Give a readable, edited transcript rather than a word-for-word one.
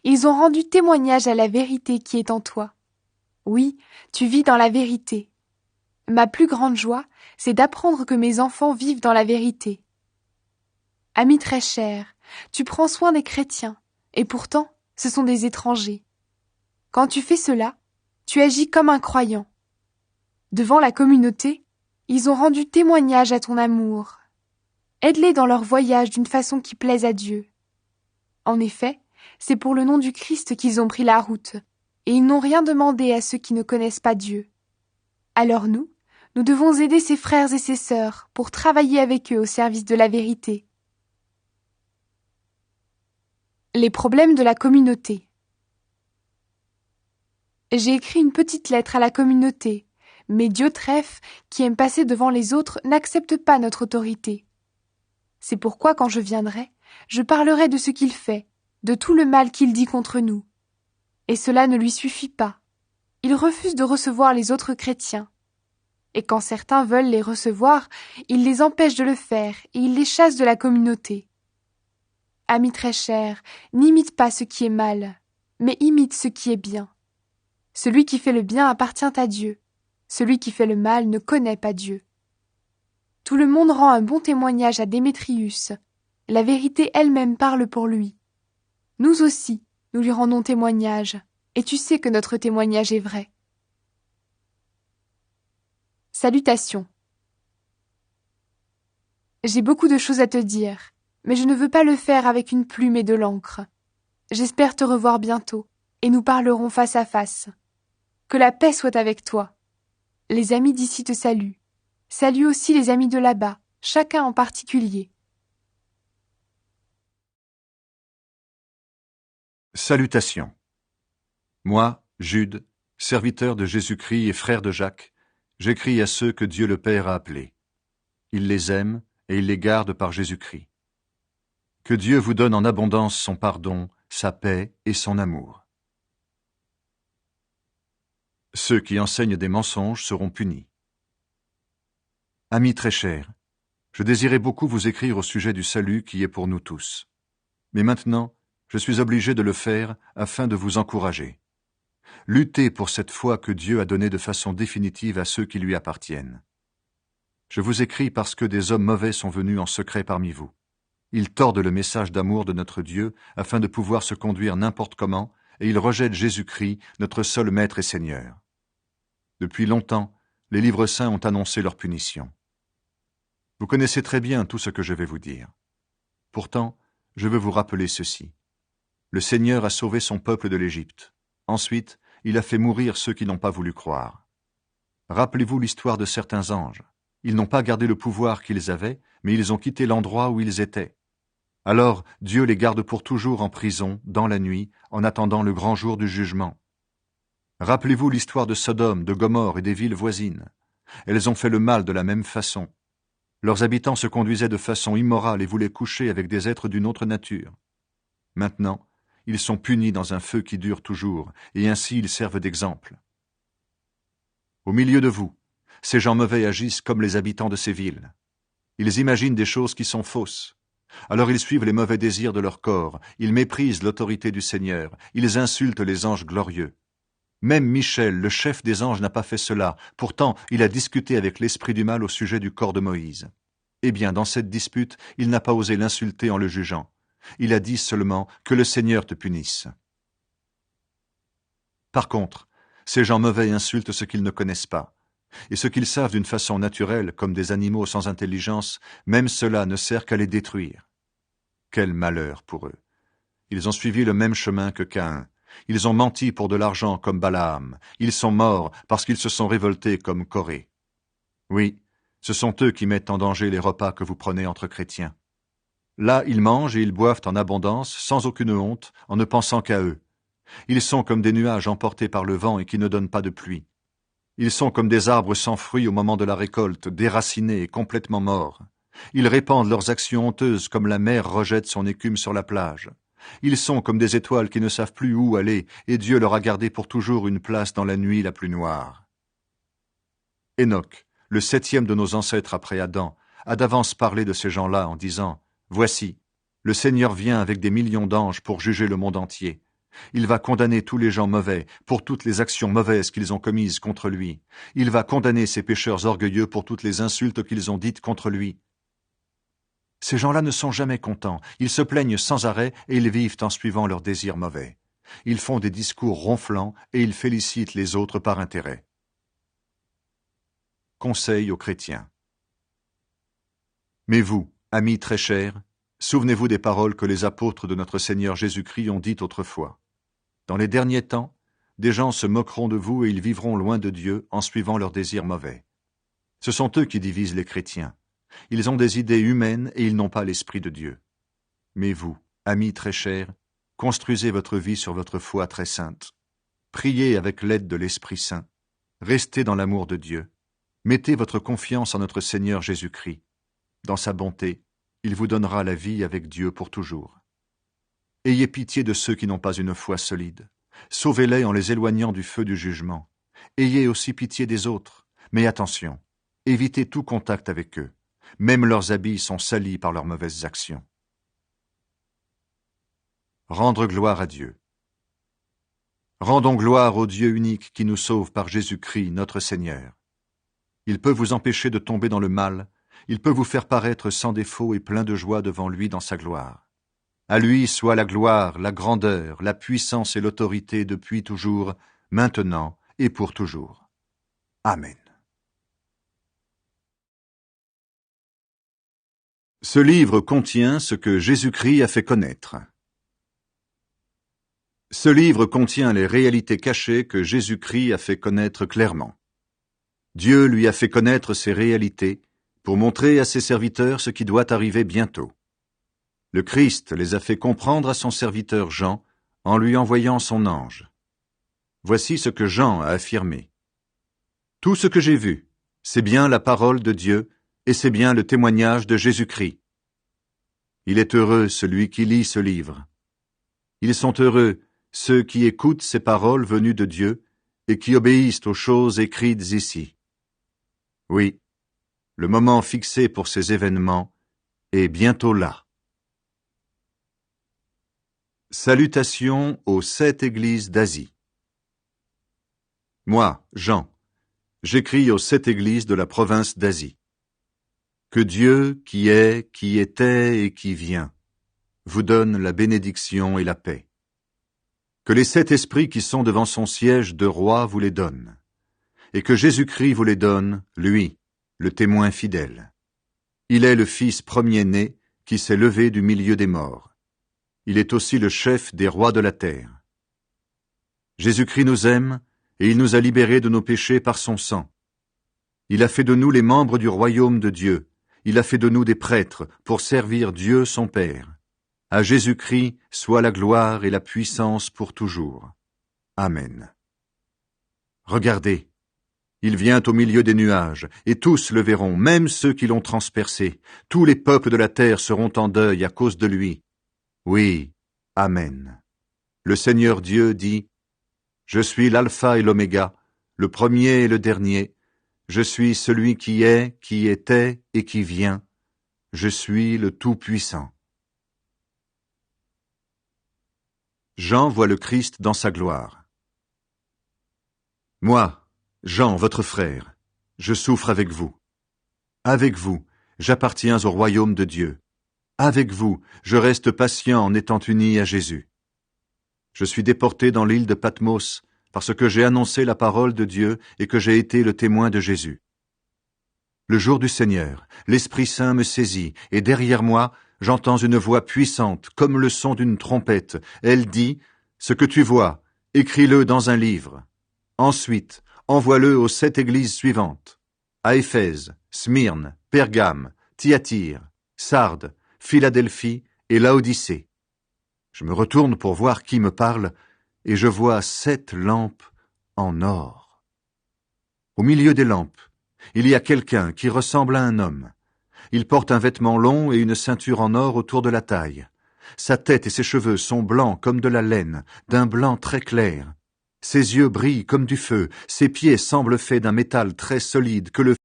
Ils ont rendu témoignage à la vérité qui est en toi. Oui, tu vis dans la vérité. Ma plus grande joie, c'est d'apprendre que mes enfants vivent dans la vérité. Ami très cher, tu prends soin des chrétiens, et pourtant, ce sont des étrangers. Quand tu fais cela, tu agis comme un croyant. Devant la communauté, ils ont rendu témoignage à ton amour. Aide-les dans leur voyage d'une façon qui plaise à Dieu. En effet, c'est pour le nom du Christ qu'ils ont pris la route, et ils n'ont rien demandé à ceux qui ne connaissent pas Dieu. Alors nous devons aider ces frères et ces sœurs pour travailler avec eux au service de la vérité. Les problèmes de la communauté. J'ai écrit une petite lettre à la communauté, mais Diotrephe, qui aime passer devant les autres, n'accepte pas notre autorité. C'est pourquoi quand je viendrai, je parlerai de ce qu'il fait, de tout le mal qu'il dit contre nous. Et cela ne lui suffit pas. Il refuse de recevoir les autres chrétiens. Et quand certains veulent les recevoir, il les empêche de le faire et il les chasse de la communauté. Ami très cher, n'imite pas ce qui est mal, mais imite ce qui est bien. Celui qui fait le bien appartient à Dieu. Celui qui fait le mal ne connaît pas Dieu. Tout le monde rend un bon témoignage à Démétrius. La vérité elle-même parle pour lui. Nous aussi, nous lui rendons témoignage, et tu sais que notre témoignage est vrai. Salutations. J'ai beaucoup de choses à te dire, mais je ne veux pas le faire avec une plume et de l'encre. J'espère te revoir bientôt, et nous parlerons face à face. Que la paix soit avec toi. Les amis d'ici te saluent. Salue aussi les amis de là-bas, chacun en particulier. Salutations. Moi, Jude, serviteur de Jésus-Christ et frère de Jacques, j'écris à ceux que Dieu le Père a appelés. Il les aime et il les garde par Jésus-Christ. Que Dieu vous donne en abondance son pardon, sa paix et son amour. Ceux qui enseignent des mensonges seront punis. Amis très chers, je désirais beaucoup vous écrire au sujet du salut qui est pour nous tous. Mais maintenant, je suis obligé de le faire afin de vous encourager. Luttez pour cette foi que Dieu a donnée de façon définitive à ceux qui lui appartiennent. Je vous écris parce que des hommes mauvais sont venus en secret parmi vous. Ils tordent le message d'amour de notre Dieu afin de pouvoir se conduire n'importe comment, et ils rejettent Jésus-Christ, notre seul Maître et Seigneur. Depuis longtemps, les livres saints ont annoncé leur punition. Vous connaissez très bien tout ce que je vais vous dire. Pourtant, je veux vous rappeler ceci. Le Seigneur a sauvé son peuple de l'Égypte. Ensuite, il a fait mourir ceux qui n'ont pas voulu croire. Rappelez-vous l'histoire de certains anges. Ils n'ont pas gardé le pouvoir qu'ils avaient, mais ils ont quitté l'endroit où ils étaient. Alors Dieu les garde pour toujours en prison, dans la nuit, en attendant le grand jour du jugement. Rappelez-vous l'histoire de Sodome, de Gomorrhe et des villes voisines. Elles ont fait le mal de la même façon. Leurs habitants se conduisaient de façon immorale et voulaient coucher avec des êtres d'une autre nature. Maintenant, ils sont punis dans un feu qui dure toujours, et ainsi ils servent d'exemple. Au milieu de vous, ces gens mauvais agissent comme les habitants de ces villes. Ils imaginent des choses qui sont fausses. Alors ils suivent les mauvais désirs de leur corps, ils méprisent l'autorité du Seigneur, ils insultent les anges glorieux. Même Michel, le chef des anges, n'a pas fait cela. Pourtant, il a discuté avec l'esprit du mal au sujet du corps de Moïse. Eh bien, dans cette dispute, il n'a pas osé l'insulter en le jugeant. Il a dit seulement que le Seigneur te punisse. Par contre, ces gens mauvais insultent ce qu'ils ne connaissent pas. Et ce qu'ils savent d'une façon naturelle, comme des animaux sans intelligence, même cela ne sert qu'à les détruire. Quel malheur pour eux! Ils ont suivi le même chemin que Caïn. Ils ont menti pour de l'argent comme Balaam. Ils sont morts parce qu'ils se sont révoltés comme Corée. Oui, ce sont eux qui mettent en danger les repas que vous prenez entre chrétiens. Là, ils mangent et ils boivent en abondance, sans aucune honte, en ne pensant qu'à eux. Ils sont comme des nuages emportés par le vent et qui ne donnent pas de pluie. Ils sont comme des arbres sans fruits au moment de la récolte, déracinés et complètement morts. Ils répandent leurs actions honteuses comme la mer rejette son écume sur la plage. Ils sont comme des étoiles qui ne savent plus où aller, et Dieu leur a gardé pour toujours une place dans la nuit la plus noire. Enoch, le 7e de nos ancêtres après Adam, a d'avance parlé de ces gens-là en disant « Voici, le Seigneur vient avec des millions d'anges pour juger le monde entier. Il va condamner tous les gens mauvais pour toutes les actions mauvaises qu'ils ont commises contre lui. Il va condamner ces pécheurs orgueilleux pour toutes les insultes qu'ils ont dites contre lui. Ces gens-là ne sont jamais contents, ils se plaignent sans arrêt et ils vivent en suivant leurs désirs mauvais. Ils font des discours ronflants et ils félicitent les autres par intérêt. Conseil aux chrétiens. Mais vous, amis très chers, souvenez-vous des paroles que les apôtres de notre Seigneur Jésus-Christ ont dites autrefois. Dans les derniers temps, des gens se moqueront de vous et ils vivront loin de Dieu en suivant leurs désirs mauvais. Ce sont eux qui divisent les chrétiens. Ils ont des idées humaines et ils n'ont pas l'Esprit de Dieu. Mais vous, amis très chers, construisez votre vie sur votre foi très sainte. Priez avec l'aide de l'Esprit Saint. Restez dans l'amour de Dieu. Mettez votre confiance en notre Seigneur Jésus-Christ. Dans sa bonté, il vous donnera la vie avec Dieu pour toujours. Ayez pitié de ceux qui n'ont pas une foi solide. Sauvez-les en les éloignant du feu du jugement. Ayez aussi pitié des autres. Mais attention, évitez tout contact avec eux. Même leurs habits sont salis par leurs mauvaises actions. Rendre gloire à Dieu. Rendons gloire au Dieu unique qui nous sauve par Jésus-Christ, notre Seigneur. Il peut vous empêcher de tomber dans le mal, il peut vous faire paraître sans défaut et plein de joie devant lui dans sa gloire. À lui soit la gloire, la grandeur, la puissance et l'autorité depuis toujours, maintenant et pour toujours. Amen. Ce livre contient ce que Jésus-Christ a fait connaître. Ce livre contient les réalités cachées que Jésus-Christ a fait connaître clairement. Dieu lui a fait connaître ces réalités pour montrer à ses serviteurs ce qui doit arriver bientôt. Le Christ les a fait comprendre à son serviteur Jean en lui envoyant son ange. Voici ce que Jean a affirmé. Tout ce que j'ai vu, c'est bien la parole de Dieu et c'est bien le témoignage de Jésus-Christ. Il est heureux celui qui lit ce livre. Ils sont heureux ceux qui écoutent ces paroles venues de Dieu et qui obéissent aux choses écrites ici. Oui, le moment fixé pour ces événements est bientôt là. Salutations aux 7 églises d'Asie. Moi, Jean, j'écris aux 7 églises de la province d'Asie. Que Dieu, qui est, qui était et qui vient, vous donne la bénédiction et la paix. Que les 7 esprits qui sont devant son siège de roi vous les donnent, et que Jésus-Christ vous les donne, lui, le témoin fidèle. Il est le Fils premier-né qui s'est levé du milieu des morts. Il est aussi le chef des rois de la terre. Jésus-Christ nous aime, et il nous a libérés de nos péchés par son sang. Il a fait de nous les membres du royaume de Dieu. Il a fait de nous des prêtres pour servir Dieu son Père. À Jésus-Christ soit la gloire et la puissance pour toujours. Amen. Regardez, il vient au milieu des nuages, et tous le verront, même ceux qui l'ont transpercé. Tous les peuples de la terre seront en deuil à cause de lui. Oui, Amen. Le Seigneur Dieu dit, « Je suis l'alpha et l'oméga, le premier et le dernier. Je suis celui qui est, qui était et qui vient. Je suis le Tout-Puissant. » Jean voit le Christ dans sa gloire. Moi, Jean, votre frère, je souffre avec vous. Avec vous, j'appartiens au royaume de Dieu. Avec vous, je reste patient en étant uni à Jésus. Je suis déporté dans l'île de Patmos parce que j'ai annoncé la parole de Dieu et que j'ai été le témoin de Jésus. Le jour du Seigneur, l'Esprit Saint me saisit et derrière moi, j'entends une voix puissante comme le son d'une trompette. Elle dit, « Ce que tu vois, écris-le dans un livre. Ensuite, envoie-le aux 7 églises suivantes. À Éphèse, Smyrne, Pergame, Thyatire, Sardes, Philadelphie et Laodicée. » Je me retourne pour voir qui me parle, et je vois 7 lampes en or. Au milieu des lampes, il y a quelqu'un qui ressemble à un homme. Il porte un vêtement long et une ceinture en or autour de la taille. Sa tête et ses cheveux sont blancs comme de la laine, d'un blanc très clair. Ses yeux brillent comme du feu, ses pieds semblent faits d'un métal très solide que le